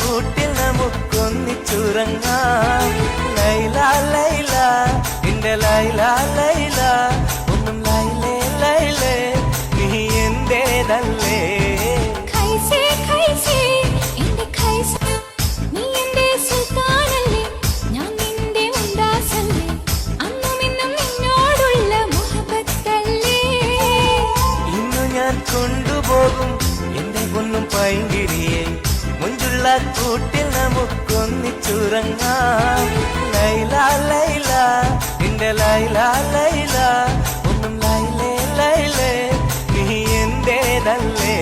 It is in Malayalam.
കൂട്ടിൽ നമുക്കൊന്നിച്ചുറങ്ങാം. ലൈല ലൈല എന്റെ ലൈല ലൈല ഒന്നും ലൈലേ ലൈലേ നീ എന്റേതല്ലേ. കൊണ്ടുപോകും എന്റെ പൊന്നും പൈങ്കിരിയെ മുഞ്ചുള്ള കൂട്ടിൽ നമുക്കൊന്നിച്ചുറങ്ങാം. ലൈല ലൈല എന്റെ ലൈല ലൈല ഒന്നും ലൈലേ ലൈലേ നീ എന്റേതല്ലേ.